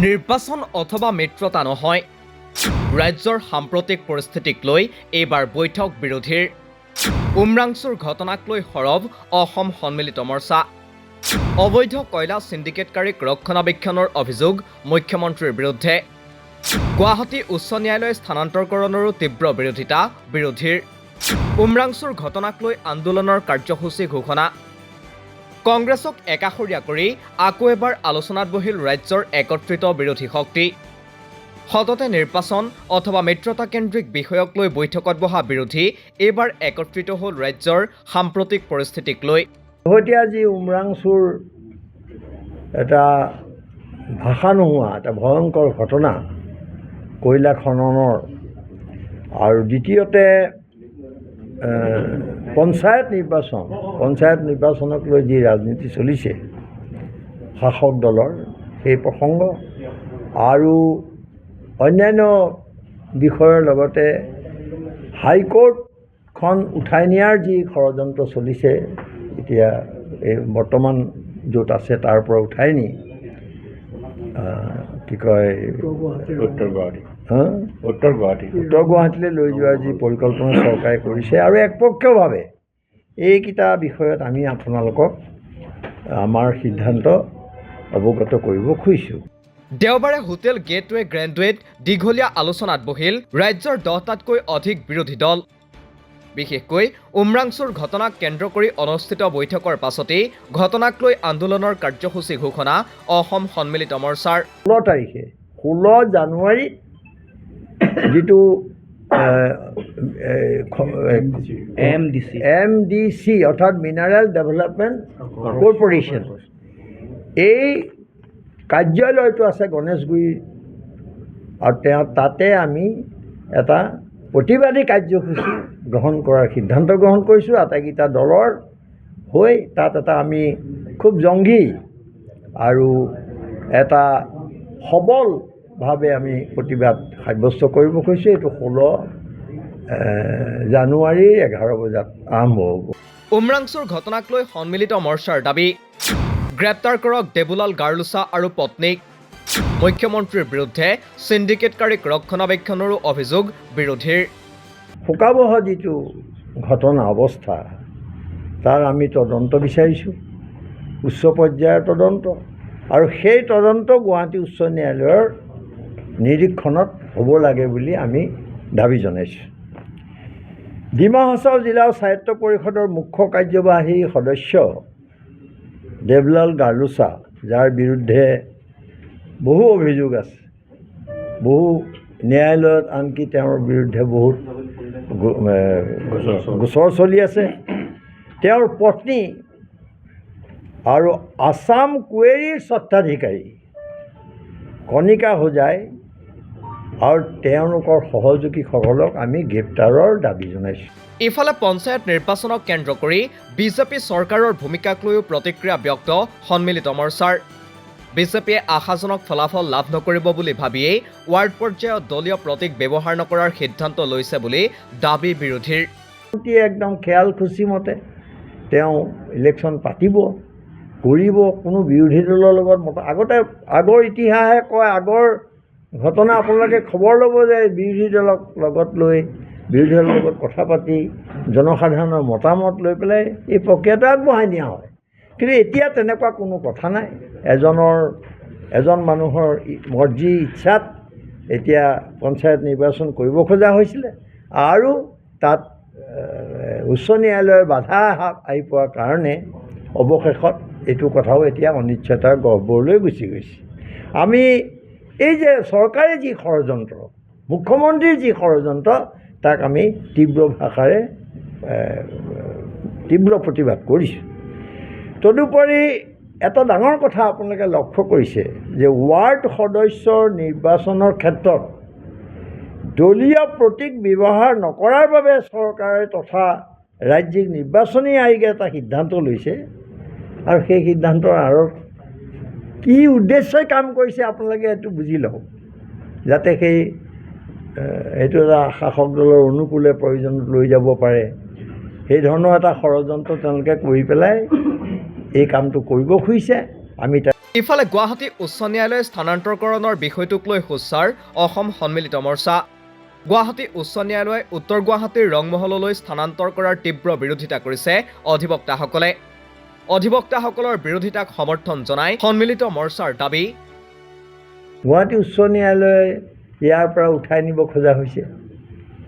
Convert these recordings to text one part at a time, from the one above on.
নিৰ্বাচন অথবা মিত্ৰতা নহয়, ৰাজ্যৰ সাম্প্ৰতিক পৰিস্থিতিক লৈ এইবাৰ বৈঠক বিৰোধীৰ। উমৰাংচুৰ ঘটনাক লৈ সৰব অসম সন্মিলিত মৰ্চা। অবৈধ কয়লা চিণ্ডিকেটকাৰীক ৰক্ষণাবেক্ষণৰ অভিযোগ মুখ্যমন্ত্ৰীৰ বিৰুদ্ধে। গুৱাহাটী উচ্চ ন্যায়ালয় স্থানান্তৰকৰণৰো তীব্ৰ বিৰোধিতা বিৰোধীৰ। উমৰাংচুৰ ঘটনাক লৈ আন্দোলনৰ কাৰ্যসূচী ঘোষণা। কংগ্ৰেছক একাষৰীয়া কৰি আকৌ এবাৰ আলোচনাত বহিল ৰাজ্যৰ একত্ৰিত বিৰোধী শক্তি। সততে নিৰ্বাচন অথবা মিত্ৰতাকেন্দ্ৰিক বিষয়ক লৈ বৈঠকত বহা বিৰোধী এইবাৰ একত্ৰিত হ'ল ৰাজ্যৰ সাম্প্ৰতিক পৰিস্থিতিক লৈ। শেহতীয়া যি উমৰাংচুৰ এটা ভাষা নোহোৱা এটা ভয়ংকৰ ঘটনা কয়লা খননৰ, আৰু দ্বিতীয়তে পঞ্চায়ত নিৰ্বাচনক লৈ যি ৰাজনীতি চলিছে শাসক দলৰ, সেই প্ৰসংগ আৰু অন্যান্য বিষয়ৰ লগতে হাইকোৰ্টখন উঠাই নিয়াৰ যি ষড়যন্ত্ৰ চলিছে, এতিয়া এই বৰ্তমান য'ত আছে তাৰ পৰা উঠাই নি উত্তৰ গুৱাহাটীলৈ লৈ যোৱাৰ যি পৰিকল্পনা চৰকাৰে কৰিছে, আৰু একপক্ষীয়ভাৱে এইকেইটা বিষয়ত আমি আপোনালোকক আমাৰ সিদ্ধান্ত অৱগত কৰিব খুজিছোঁ। দেওবাৰে হোটেল গেটৱে গ্ৰেণ্ডৱেত দীঘলীয়া আলোচনাত বহিল ৰাজ্যৰ 10টাতকৈ অধিক বিৰোধী দল। বিশেষকৈ উমৰাংচুৰ ঘটনাক কেন্দ্ৰ কৰি অনুষ্ঠিত বৈঠকৰ পাছতেই ঘটনাক লৈ আন্দোলনৰ কাৰ্যসূচী ঘোষণা অসম সন্মিলিত মৰ্চাৰ। 16 জানুৱাৰীত যিটো MDC অৰ্থাৎ মিনাৰেল ডেভেলপমেণ্ট কৰ্পৰেশ্যন, এই কাৰ্যালয়টো আছে গণেশগুৰিৰ, আৰু তাতে আমি এটা প্ৰতিবাদী কাৰ্যসূচী গ্ৰহণ কৰাৰ সিদ্ধান্ত গ্ৰহণ কৰিছোঁ। আটাইকেইটা দলৰ হৈ তাত এটা আমি খুব জংঘী আৰু এটা সবলভাৱে আমি প্ৰতিবাদ সাব্যস্ত কৰিব খুজিছোঁ। এইটো 16 জানুৱাৰীৰ 11 বজাত আৰম্ভ হ'ব। উমৰাংচুৰ ঘটনাক লৈ সন্মিলিত মৰ্চাৰ দাবী, গ্ৰেপ্তাৰ কৰক দেবুলাল গাৰ্লুছা আৰু পত্নীক। মুখ্যমন্ত্ৰীৰ বিৰুদ্ধে চিণ্ডিকেটকাৰীক ৰক্ষণাবেক্ষণৰো অভিযোগ বিৰোধীৰ। শোকাবহ যিটো ঘটনা অৱস্থা, তাৰ আমি তদন্ত বিচাৰিছোঁ, উচ্চ পৰ্যায়ৰ তদন্ত, আৰু সেই তদন্ত গুৱাহাটী উচ্চ ন্যায়ালয়ৰ নিৰীক্ষণত হ'ব লাগে বুলি আমি দাবী জনাইছোঁ। ডিমা হাছাও জিলা স্বায়ত্ত পৰিষদৰ মুখ্য কাৰ্যবাহী সদস্য দেবলাল গাৰ্লুছা, যাৰ বিৰুদ্ধে বহু অভিযোগ আছে, বহু ন্যায়ালয়ত আনকি তেওঁৰ বিৰুদ্ধে বহুত গোচৰ চলি আছে, তেওঁৰ পত্নী আৰু আছাম কোৱেৰীৰ স্বত্বাধিকাৰী কণিকা হোজাই আৰু তেওঁলোকৰ সহযোগীসকলক আমি গ্ৰেপ্তাৰৰ দাবী জনাইছোঁ। ইফালে পঞ্চায়ত নিৰ্বাচনক কেন্দ্ৰ কৰি বিজেপি চৰকাৰৰ ভূমিকাক লৈও প্ৰতিক্ৰিয়া ব্যক্ত সন্মিলিত মৰ্চাৰ। বিজেপিয়ে আশাজনক ফলাফল লাভ নকৰিব বুলি ভাবিয়েই ৱাৰ্ড পৰ্যায়ত দলীয় প্ৰতীক ব্যৱহাৰ নকৰাৰ সিদ্ধান্ত লৈছে বুলি দাবী বিৰোধীৰ। একদম খেয়াল খুচি মতে তেওঁ ইলেকশ্যন পাতিব, কৰিব, কোনো বিৰোধী দলৰ লগত আগৰ ইতিহাসে কয়, আগৰ ঘটনা আপোনালোকে খবৰ ল'ব যে বিৰোধী দলক লগত লৈ বিৰোধী দলৰ লগত কথা পাতি জনসাধাৰণৰ মতামত লৈ পেলাই এই প্ৰক্ৰিয়াটো আগবঢ়াই নিয়া হয়। কিন্তু এতিয়া তেনেকুৱা কোনো কথা নাই। এজন মানুহৰ মৰ্জি ইচ্ছাত এতিয়া পঞ্চায়ত নিৰ্বাচন কৰিব খোজা হৈছিলে, আৰু তাত উচ্চ ন্যায়ালয়ৰ বাধা আহি পোৱাৰ কাৰণে অৱশেষত এইটো কথাও এতিয়া অনিশ্চয়তাৰ গহ্বৰলৈ গুচি গৈছে। আমি এই যে চৰকাৰে যি ষড়যন্ত্ৰ, মুখ্যমন্ত্ৰীৰ যি ষড়যন্ত্ৰ, তাক আমি তীব্ৰ ভাষাৰে তীব্ৰ প্ৰতিবাদ কৰিছোঁ। তদুপৰি এটা ডাঙৰ কথা আপোনালোকে লক্ষ্য কৰিছে যে ৱাৰ্ড সদস্যৰ নিৰ্বাচনৰ ক্ষেত্ৰত দলীয় প্ৰতীক ব্যৱহাৰ নকৰাৰ বাবে চৰকাৰে তথা ৰাজ্যিক নিৰ্বাচনী আয়োগে এটা সিদ্ধান্ত লৈছে, আৰু সেই সিদ্ধান্তৰ আঁৰত কি উদ্দেশ্যই কাম কৰিছে আপোনালোকে এইটো বুজি লওক, যাতে এইটো এটা শাসক দলৰ অনুকূলে প্ৰয়োজনত লৈ যাব পাৰে, সেই ধৰণৰ এটা ষড়যন্ত্ৰ তেওঁলোকে কৰি পেলাই এই কামটো কৰিব খুজিছে। আমি ইফালে গুৱাহাটী উচ্চ ন্যায়ালয়ে স্থানান্তৰকৰণৰ বিষয়টোক লৈ সোচ্চাৰ অসম সন্মিলিত মৰ্চা। গুৱাহাটী উচ্চ ন্যায়ালয়ে উত্তৰ গুৱাহাটীৰ ৰংমহললৈ স্থানান্তৰ কৰাৰ তীব্ৰ বিৰোধিতা কৰিছে অধিবক্তাসকলে। অধিবক্তাসকলৰ বিৰোধিতাক সমৰ্থন জনাই সন্মিলিত মৰ্চাৰ দাবী, গুৱাহাটী উচ্চ ন্যায়ালয়ে ইয়াৰ পৰা উঠাই নিব খোজা হৈছে।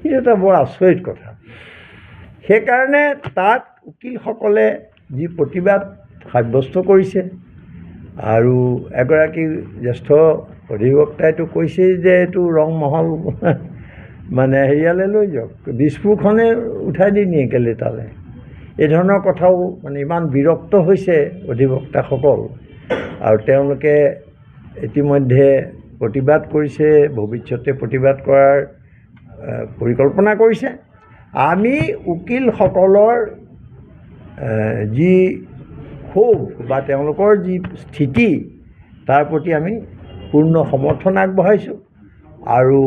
এইটো এটা বৰ আচৰিত কথা। সেইকাৰণে তাত উকিলসকলে যি প্ৰতিবাদ সাব্যস্ত কৰিছে আৰু এগৰাকী জ্যেষ্ঠ অধিবক্তাইতো কৈছেই যে এইটো ৰংমহল মানে হেৰিয়ালৈ লৈ যাওক, দিছপুৰখনে উঠাই দি নিয়ে কেলে তালৈ, এই ধৰণৰ কথাও মানে ইমান বিৰক্ত হৈছে অধিবক্তাসকল। আৰু তেওঁলোকে ইতিমধ্যে প্ৰতিবাদ কৰিছে, ভৱিষ্যতে প্ৰতিবাদ কৰাৰ পৰিকল্পনা কৰিছে। আমি উকিলসকলৰ যি ক্ষোভ বা তেওঁলোকৰ যি স্থিতি তাৰ প্ৰতি আমি পূৰ্ণ সমৰ্থন আগবঢ়াইছোঁ আৰু